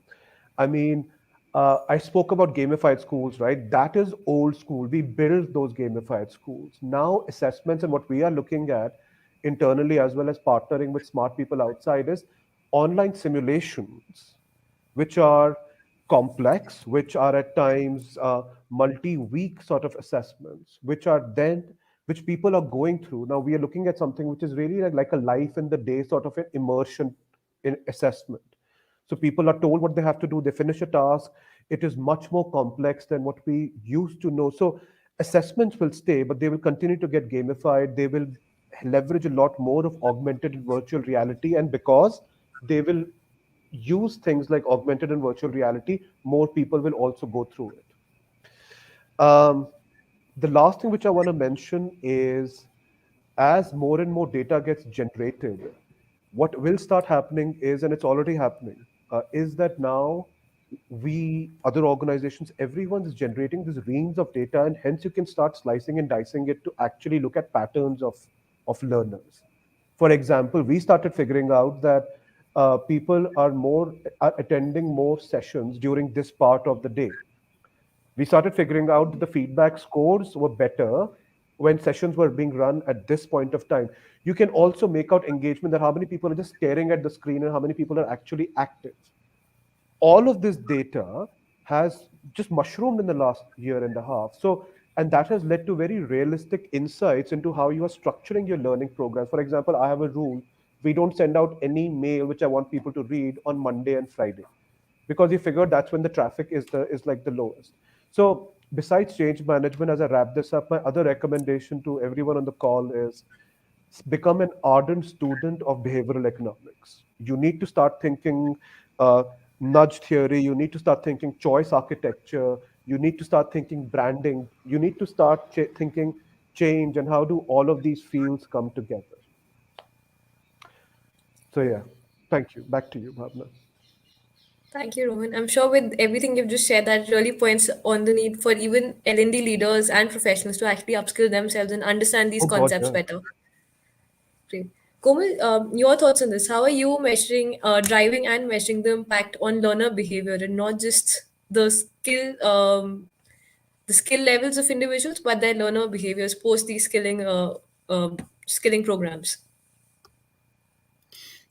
I mean, I spoke about gamified schools, right? That is old school. We built those gamified schools. Now, assessments and what we are looking at internally, as well as partnering with smart people outside, is online simulations, which are complex, which are at times multi-week sort of assessments, which people are going through. Now, we are looking at something which is really like a life in the day sort of an immersion in assessment. So people are told what they have to do, they finish a task. It is much more complex than what we used to know. So assessments will stay, but they will continue to get gamified. They will leverage a lot more of augmented and virtual reality. And because they will use things like augmented and virtual reality, more people will also go through it. Um, the last thing which I want to mention is, as more and more data gets generated, what will start happening is, and it's already happening, is that now other organizations, everyone is generating these reams of data, and hence you can start slicing and dicing it to actually look at patterns of learners. For example, we started figuring out that people are attending more sessions during this part of the day. We started figuring out that the feedback scores were better when sessions were being run at this point of time. You can also make out engagement, that how many people are just staring at the screen and how many people are actually active. All of this data has just mushroomed in the last year and a half. So, and that has led to very realistic insights into how you are structuring your learning programs. For example, I have a rule: we don't send out any mail which I want people to read on Monday and Friday, because we figured that's when the traffic is like the lowest. So besides change management, as I wrap this up, my other recommendation to everyone on the call is become an ardent student of behavioral economics. You need to start thinking uh, nudge theory. You need to start thinking choice architecture. You need to start thinking branding. You need to start thinking change and how do all of these fields come together. So yeah, thank you. Back to you, Bhavna. Thank you, Rohan. I'm sure with everything you've just shared, that really points on the need for even L&D leaders and professionals to actually upskill themselves and understand these Oh God, concepts yeah. better. Great. Komal, your thoughts on this? How are you measuring, driving and measuring the impact on learner behavior, and not just the skill levels of individuals, but their learner behaviors post these skilling programs?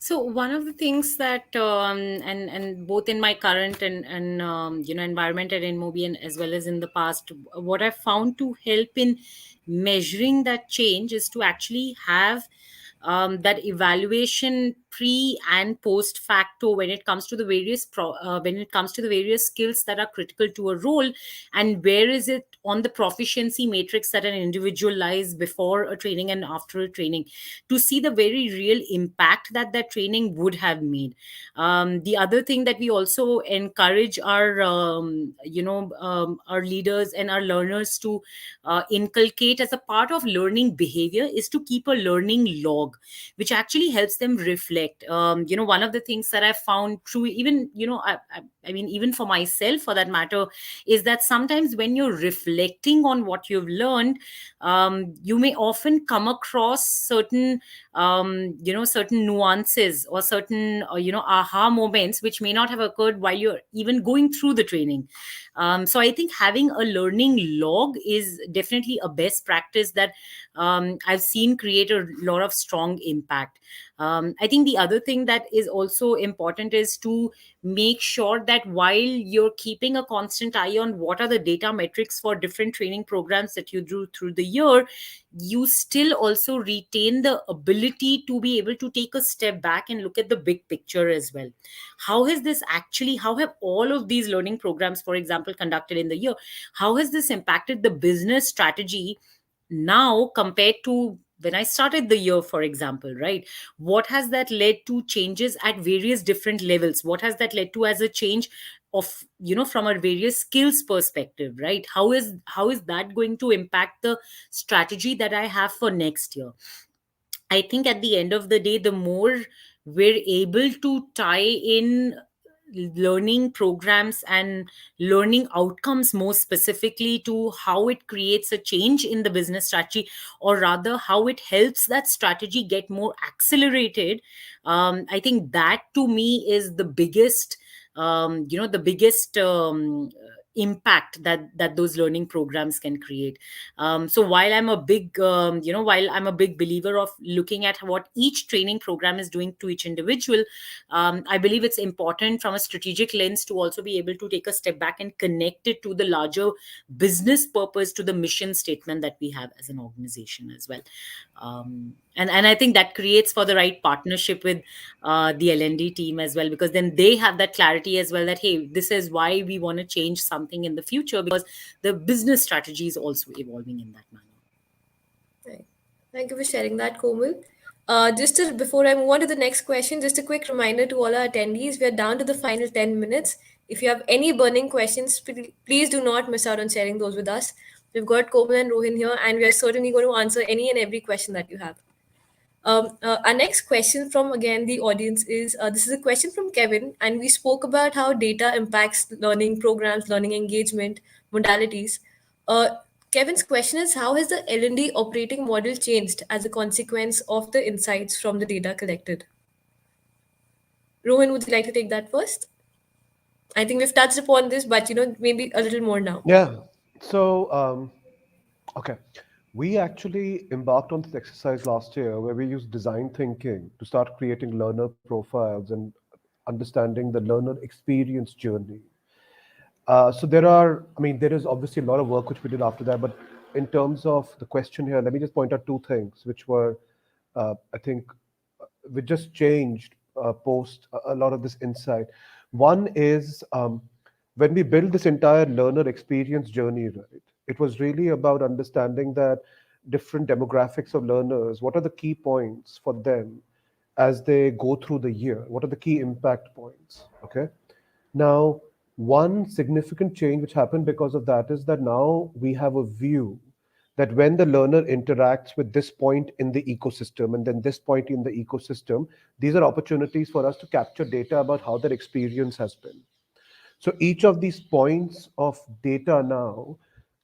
So one of the things that and both in my current and environment at Inmobi and as well as in the past, what I found to help in measuring that change is to actually have that evaluation pre and post facto when it comes to the when it comes to the various skills that are critical to a role, and where is it on the proficiency matrix that an individual lies before a training and after a training, to see the very real impact that that training would have made. The other thing that we also encourage our leaders and our learners to inculcate as a part of learning behavior is to keep a learning log, which actually helps them reflect. One of the things that I've found true, even I mean, even for myself for that matter, is that sometimes when you're reflecting on what you've learned, you may often come across certain nuances or certain aha moments which may not have occurred while you're even going through the training. So I think having a learning log is definitely a best practice that I've seen create a lot of strong impact. I think the other thing that is also important is to make sure that while you're keeping a constant eye on what are the data metrics for different training programs that you do through the year, you still also retain the ability to be able to take a step back and look at the big picture as well. How have all of these learning programs, for example, conducted in the year, how has this impacted the business strategy now compared to when I started the year, for example, right? What has that led to changes at various different levels? What has that led to as a change of, from a various skills perspective, right? How is that going to impact the strategy that I have for next year? I think at the end of the day, the more we're able to tie in learning programs and learning outcomes more specifically to how it creates a change in the business strategy, or rather how it helps that strategy get more accelerated, I think that to me is the biggest the biggest impact that those learning programs can create. So while I'm a big while I'm a big believer of looking at what each training program is doing to each individual, I believe it's important from a strategic lens to also be able to take a step back and connect it to the larger business purpose, to the mission statement that we have as an organization as well. And I think that creates for the right partnership with the L&D team as well, because then they have that clarity as well, that hey, this is why we want to change something in the future, because the business strategy is also evolving in that manner. Right. Thank you for sharing that, Komal. Before I move on to the next question, just a quick reminder to all our attendees, we are down to the final 10 minutes. If you have any burning questions, please do not miss out on sharing those with us. We've got Komal and Rohin here, and we are certainly going to answer any and every question that you have. Our next question from again the audience is this is a question from Kevin, and we spoke about how data impacts learning programs, learning engagement, modalities. Uh, Kevin's question is, how has the L&D operating model changed as a consequence of the insights from the data collected? Rohan, would you like to take that first? I think we've touched upon this, but maybe a little more now. Yeah. So, okay. We actually embarked on this exercise last year where we used design thinking to start creating learner profiles and understanding the learner experience journey. So there is obviously a lot of work which we did after that, but in terms of the question here, let me just point out two things which were, I think, we just changed post a lot of this insight. One is when we build this entire learner experience journey, right? It was really about understanding that different demographics of learners, what are the key points for them as they go through the year? What are the key impact points? Okay. Now, one significant change which happened because of that is that now we have a view that when the learner interacts with this point in the ecosystem and then this point in the ecosystem, these are opportunities for us to capture data about how their experience has been. So each of these points of data now,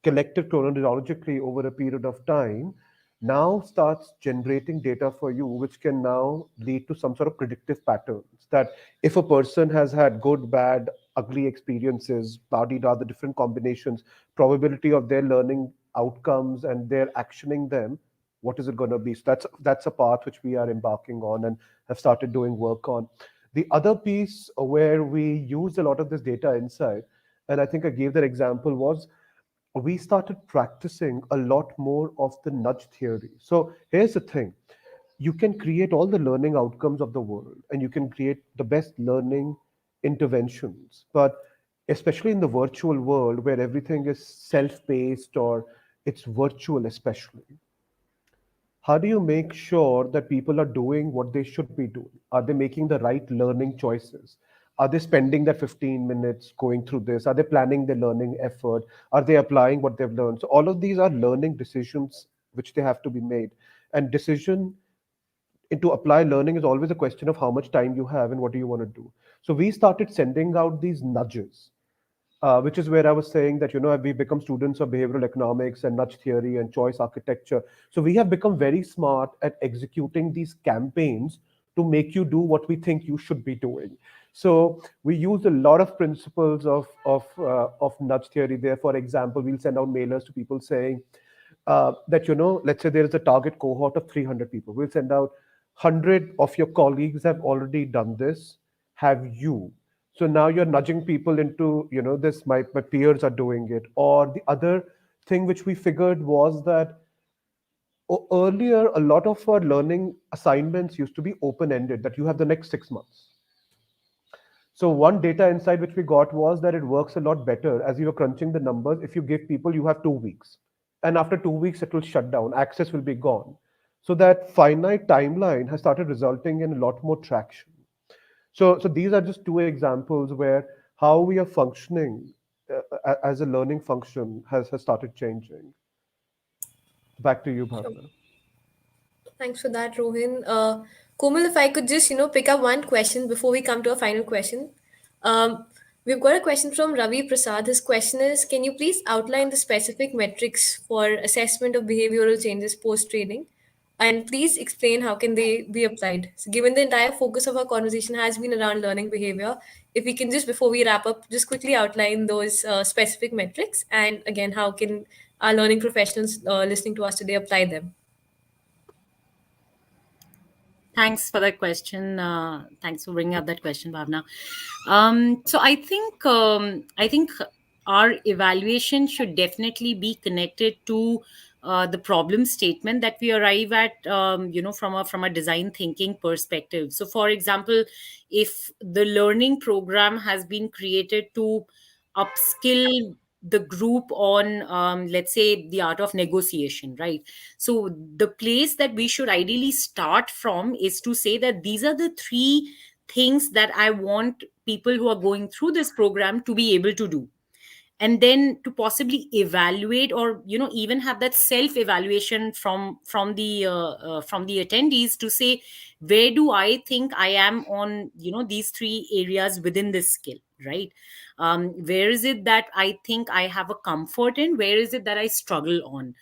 collected chronologically over a period of time, now starts generating data for you, which can now lead to some sort of predictive patterns. That if a person has had good, bad, ugly experiences, body, the different combinations, probability of their learning outcomes and their actioning them, what is it going to be? So that's a path which we are embarking on and have started doing work on. The other piece where we used a lot of this data insight, and I think I gave that example, was we started practicing a lot more of the nudge theory. So here's the thing: you can create all the learning outcomes of the world and you can create the best learning interventions. But especially in the virtual world where everything is self paced or it's virtual, especially, how do you make sure that people are doing what they should be doing? Are they making the right learning choices? Are they spending that 15 minutes going through this? Are they planning their learning effort? Are they applying what they've learned? So all of these are learning decisions which they have to be made. And decision to apply learning is always a question of how much time you have and what do you want to do. So we started sending out these nudges, which is where I was saying that, we become students of behavioral economics and nudge theory and choice architecture. So we have become very smart at executing these campaigns to make you do what we think you should be doing. So we use a lot of principles of nudge theory there. For example, we'll send out mailers to people saying that, let's say there is a target cohort of 300 people. We'll send out 100 of your colleagues have already done this. Have you? So now you're nudging people into, this, my peers are doing it. Or the other thing which we figured was that earlier, a lot of our learning assignments used to be open ended, that you have the next 6 months. So one data insight which we got was that it works a lot better as you are crunching the numbers. If you give people, you have 2 weeks. And after 2 weeks, it will shut down. Access will be gone. So that finite timeline has started resulting in a lot more traction. So these are just two examples where how we are functioning as a learning function has started changing. Back to you, Sure. Bhavna. Thanks for that, Rohin. Komal, if I could just, pick up one question before we come to a final question. Um, we've got a question from Ravi Prasad. His question is, can you please outline the specific metrics for assessment of behavioral changes post-training? And please explain how can they be applied. So given the entire focus of our conversation has been around learning behavior, if we can just before we wrap up, just quickly outline those specific metrics, and again, how can our learning professionals listening to us today apply them? Thanks for that question. Thanks for bringing up that question, Bhavna. So I think our evaluation should definitely be connected to the problem statement that we arrive at, from a design thinking perspective. So, for example, if the learning program has been created to upskill the group on, let's say, the art of negotiation, right? So the place that we should ideally start from is to say that these are the three things that I want people who are going through this program to be able to do, and then to possibly evaluate, or even have that self evaluation from the attendees, to say where do I think I am on these three areas within this skill, right? Where is it that I think I have a comfort in, where is it that I struggle on,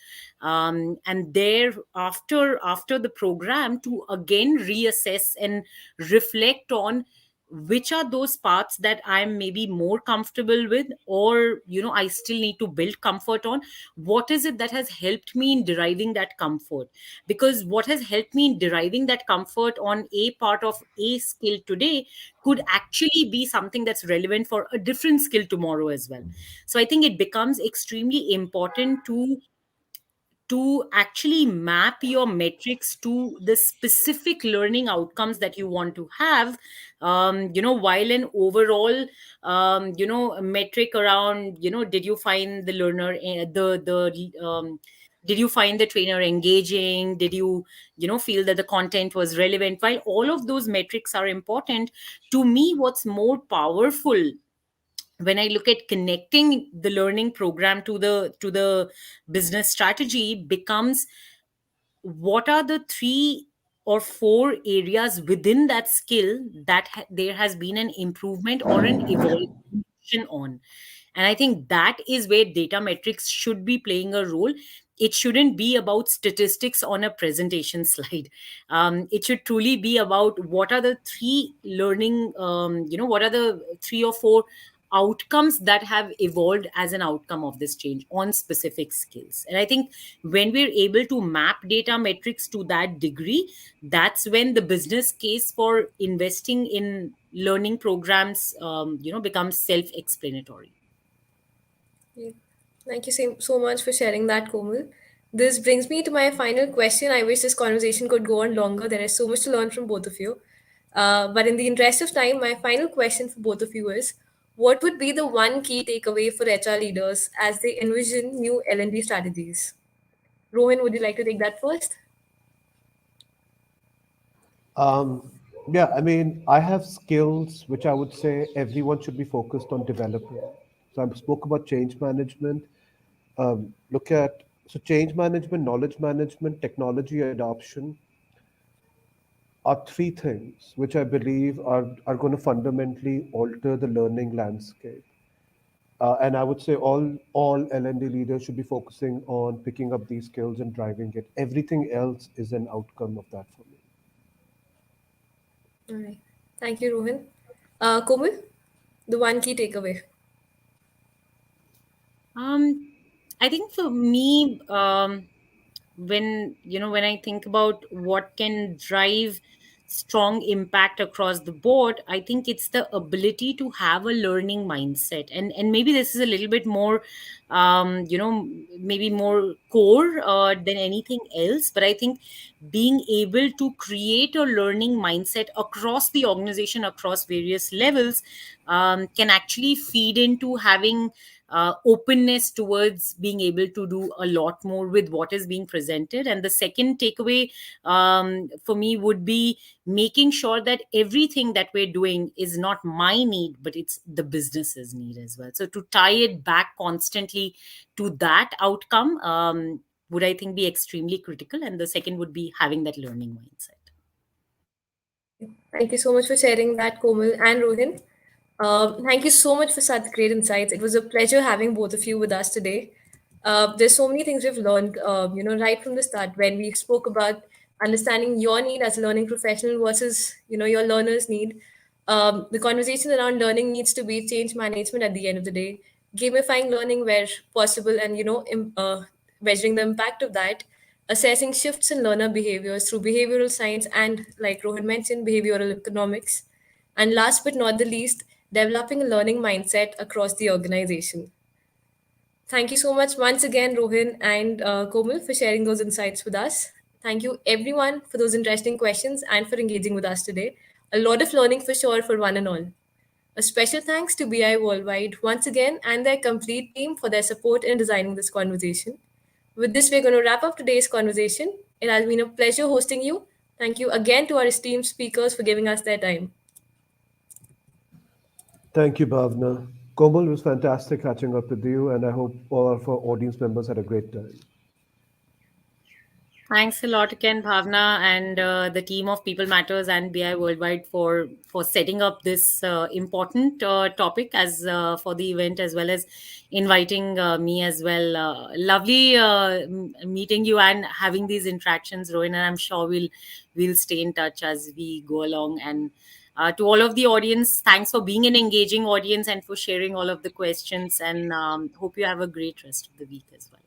and there after the program, to again reassess and reflect on which are those parts that I'm maybe more comfortable with, or I still need to build comfort on. What is it that has helped me in deriving that comfort? Because what has helped me in deriving that comfort on a part of a skill today could actually be something that's relevant for a different skill tomorrow as well. So I think it becomes extremely important to actually map your metrics to the specific learning outcomes that you want to have, while an overall metric around, did you find the learner did you find the trainer engaging, did you feel that the content was relevant? While all of those metrics are important, to me what's more powerful when I look at connecting the learning program to the business strategy becomes, what are the three or four areas within that skill that there has been an improvement or an evolution on. And I think that is where data metrics should be playing a role. It shouldn't be about statistics on a presentation slide. It should truly be about what are the three learning, what are the three or four outcomes that have evolved as an outcome of this change on specific skills. And I think when we're able to map data metrics to that degree, that's when the business case for investing in learning programs becomes self-explanatory. Yeah. Thank you so much for sharing that, Komal. This brings me to my final question. I wish this conversation could go on longer. There is so much to learn from both of you. But in the interest of time, my final question for both of you is, what would be the one key takeaway for HR leaders as they envision new L&D strategies? Rohan, would you like to take that first? Um, yeah, I mean, I have skills which I would say everyone should be focused on developing. So I spoke about change management. Look at so change management, knowledge management, technology adoption are three things which I believe are going to fundamentally alter the learning landscape. And I would say all L&D leaders should be focusing on picking up these skills and driving it. Everything else is an outcome of that for me. All right. Thank you, Rohan. Komal, the one key takeaway. Um, I think for me, when I think about what can drive strong impact across the board, I think it's the ability to have a learning mindset, and maybe this is a little bit more, maybe more core than anything else. But I think being able to create a learning mindset across the organization, across various levels, can actually feed into having openness towards being able to do a lot more with what is being presented. And the second takeaway, for me, would be making sure that everything that we're doing is not my need, but it's the business's need as well. So to tie it back constantly to that outcome, would I think be extremely critical. And the second would be having that learning mindset. Thank you so much for sharing that, Komal and Rohin. Thank you so much for such great insights. It was a pleasure having both of you with us today. There's so many things we've learned, right from the start when we spoke about understanding your need as a learning professional versus your learner's need. The conversation around learning needs to be change management at the end of the day, gamifying learning where possible, and measuring the impact of that, assessing shifts in learner behaviors through behavioral science and, like Rohan mentioned, behavioral economics, and last but not the least, developing a learning mindset across the organization. Thank you so much once again, Rohin and Komal, for sharing those insights with us. Thank you, everyone, for those interesting questions and for engaging with us today. A lot of learning for sure for one and all. A special thanks to BI Worldwide once again and their complete team for their support in designing this conversation. With this, we're going to wrap up today's conversation. It has been a pleasure hosting you. Thank you again to our esteemed speakers for giving us their time. Thank you, Bhavna. Komal, it was fantastic catching up with you, and I hope all of our audience members had a great time. Thanks a lot again, Bhavna, and the team of People Matters and BI Worldwide for setting up this important topic as for the event, as well as inviting me as well. Lovely meeting you and having these interactions, Rohin, and I'm sure we'll stay in touch as we go along. And to all of the audience, thanks for being an engaging audience and for sharing all of the questions. And hope you have a great rest of the week as well.